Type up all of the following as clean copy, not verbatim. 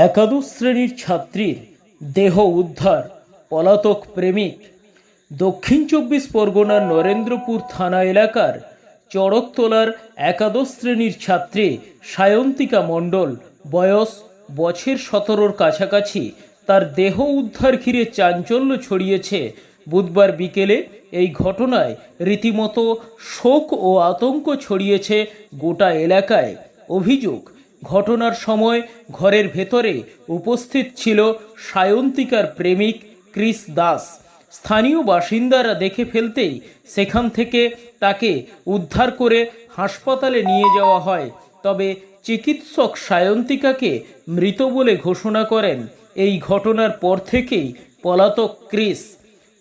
একাদশ শ্রেণীর ছাত্রীর দেহ উদ্ধার, পলাতক প্রেমিক। দক্ষিণ চব্বিশ পরগনার নরেন্দ্রপুর থানা এলাকার চড়কতলার একাদশ শ্রেণীর ছাত্রী সায়ন্তিকা মণ্ডল, বয়স বছর 17-র কাছাকাছি, তার দেহ উদ্ধার ঘিরে চাঞ্চল্য ছড়িয়েছে। বুধবার বিকেলে এই ঘটনায় রীতিমতো শোক ও আতঙ্ক ছড়িয়েছে গোটা এলাকায়। অভিযোগ, ঘটনার সময় ঘরের ভেতরে উপস্থিত ছিল সায়ন্তিকার প্রেমিক ক্রিস দাস। স্থানীয় বাসিন্দারা দেখে ফেলতেই সেখান থেকে তাকে উদ্ধার করে হাসপাতালে নিয়ে যাওয়া হয়। তবে চিকিৎসক সায়ন্তিকাকে মৃত বলে ঘোষণা করেন। এই ঘটনার পর থেকেই পলাতক ক্রিস।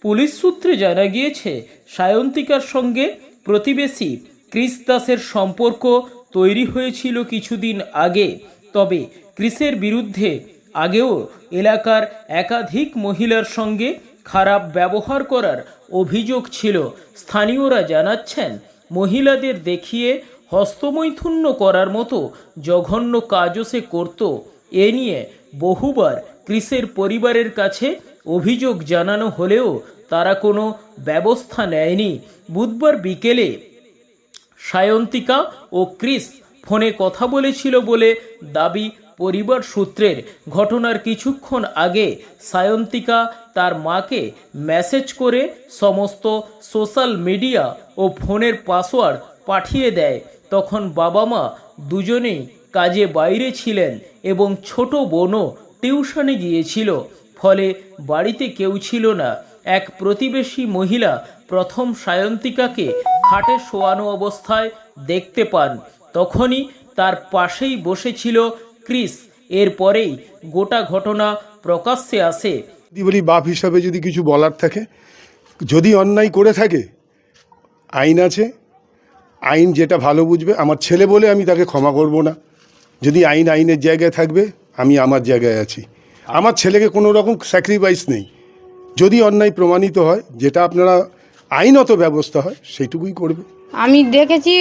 পুলিশ সূত্রে জানা গিয়েছে, সায়ন্তিকার সঙ্গে প্রতিবেশী ক্রিস দাসের সম্পর্ক তৈরি হয়েছিল কিছুদিন আগে। তবে ক্রিসের বিরুদ্ধে আগেও এলাকার একাধিক মহিলার সঙ্গে খারাপ ব্যবহার করার অভিযোগ ছিল। স্থানীয়রা জানাচ্ছেন, মহিলাদের দেখিয়ে হস্তমৈথুন্য করার মতো জঘন্য কাজও সে করত। এ নিয়ে বহুবার ক্রিসের পরিবারের কাছে অভিযোগ জানানো হলেও তারা কোনো ব্যবস্থা নেয়নি। বুধবার বিকেলে সায়ন্তিকা ও ক্রিস ফোনে কথা বলেছিল বলে দাবি পরিবার সূত্রের। ঘটনার কিছুক্ষণ আগে সায়ন্তিকা তার মাকে মেসেজ করে সমস্ত সোশ্যাল মিডিয়া ও ফোনের পাসওয়ার্ড পাঠিয়ে দেয়। তখন বাবা মা দুজনেই কাজে বাইরে ছিলেন এবং ছোট বোনও টিউশনে গিয়েছিল, ফলে বাড়িতে কেউ ছিল না। এক প্রতিবেশী মহিলা প্রথম সায়ন্তিকাকে খাটে শোয়ানো অবস্থায় দেখতে পান। তখনই তার পাশেই বসেছিল ক্রিস। এরপরেই গোটা ঘটনা প্রকাশ্যে আসে। বলি, বাপ হিসাবে যদি কিছু বলার থাকে, যদি অন্যায় করে থাকে, আইন আছে, আইন যেটা ভালো বুঝবে। আমার ছেলে বলে আমি তাকে ক্ষমা করব না। যদি আইনের জায়গায় থাকবে, আমি আমার জায়গায় আছি। আমার ছেলেকে কোনো রকম স্যাক্রিফাইস নেই। যদি অন্যায় প্রমাণিত হয়, যেটা আপনারা আইনত ব্যবস্থা হয়, সেইটুকুই করবে। আমি দেখেছি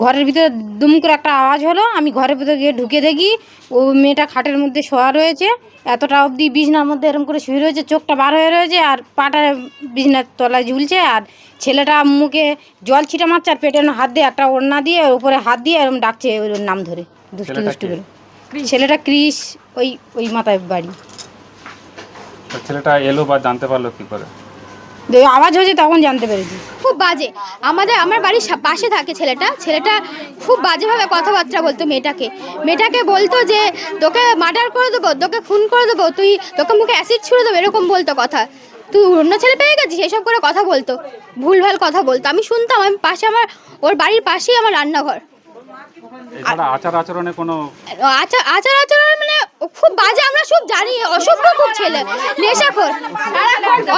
ঘরের ভিতরে দুম করে একটা আওয়াজ হলো, আমি ঘরের ভিতরে গিয়ে ঢুকে দেখি ও মেয়েটা খাটের মধ্যে শোয়া রয়েছে, এতটা অবধি বিছনার মধ্যে এরকম করে শুয়ে রয়েছে, চোখটা বার হয়ে রয়েছে আর পাটা বিছনার তলায় ঝুলছে। আর ছেলেটা মুখে জল ছিটা মারছে আর পেটে হাত দিয়ে একটা ওড়না দিয়ে উপরে হাত দিয়ে এরকম ডাকছে ওর নাম ধরে, দুষ্টু দুষ্টু করে। ছেলেটা ক্রিস, ওই মাথায় বাড়ি। ছেলেটা এলো বা জানতে পারলো কি করে? আওয়াজ হয়েছে তখন জানতে পেরেছি। খুব বাজে। আমার বাড়ির পাশে থাকে ছেলেটা খুব বাজেভাবে কথাবার্তা বলতো মেয়েটাকে বলতো যে তোকে মার্ডার করে দেবো, তোকে খুন করে দেবো, তোকে মুখে অ্যাসিড ছুঁড়ে দেবো, এরকম বলতো কথা। তুই অন্য ছেলে পেয়ে গেছিস, এসব করে কথা বলতো, ভুলভাল কথা বলতো। আমি শুনতাম, আমি পাশে ওর বাড়ির পাশেই আমার রান্নাঘর। আচার আচরণে কোনো আচার আচরণ মানে খুব বাজে, আমরা সব জানি। অসভ্য খুব ছেলে, নেশাখোর,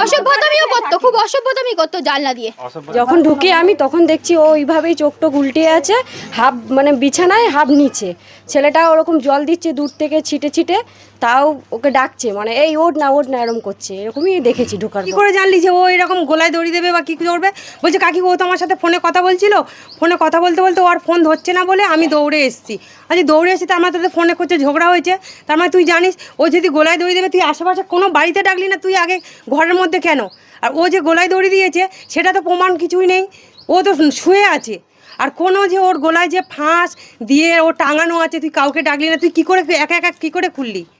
অসভ্যতামিও করতো, খুব অসভ্যতামি করতো জানলা দিয়ে। যখন ঢুকি আমি তখন দেখছি ও ওইভাবেই চোখটা উল্টে আছে, হাফ মানে বিছানায় হাফ নিচে। ছেলেটা ওরকম জল দিচ্ছে দূর থেকে ছিটে ছিটে, তাও ওকে ডাকছে, মানে এই ওঠ না এরকম করছে। এরকমই দেখেছি ঢোকার। কি করে জানলি যে ও এরকম গোলায় দড়ি দেবে বা কি করবে? বলছে কাকি ও তো আমার সাথে ফোনে কথা বলছিল, ফোনে কথা বলতে বলতে ওর ফোন ধরছে না বলে আমি দৌড়ে এসেছি। আচ্ছা দৌড়ে এসেছি, তার মানে তোদের ফোনে করছে ঝগড়া হয়েছে, তার মানে তুই জানিস ও যদি গোলায় দড়ি দেবে তুই আশেপাশে কোনো বাড়িতে ডাকলি না, তুই আগে ঘরের মধ্যে কেন? আর ও যে গোলায় দড়ি দিয়েছে সেটা তো প্রমাণ কিছুই নেই, ও তো শুয়ে আছে। আর কোনো যে ওর গোলায় যে ফাঁস দিয়ে ও টাঙানো আছে, তুই কাউকে ডাকলি না, তুই কী করে একা একা কী করে খুললি?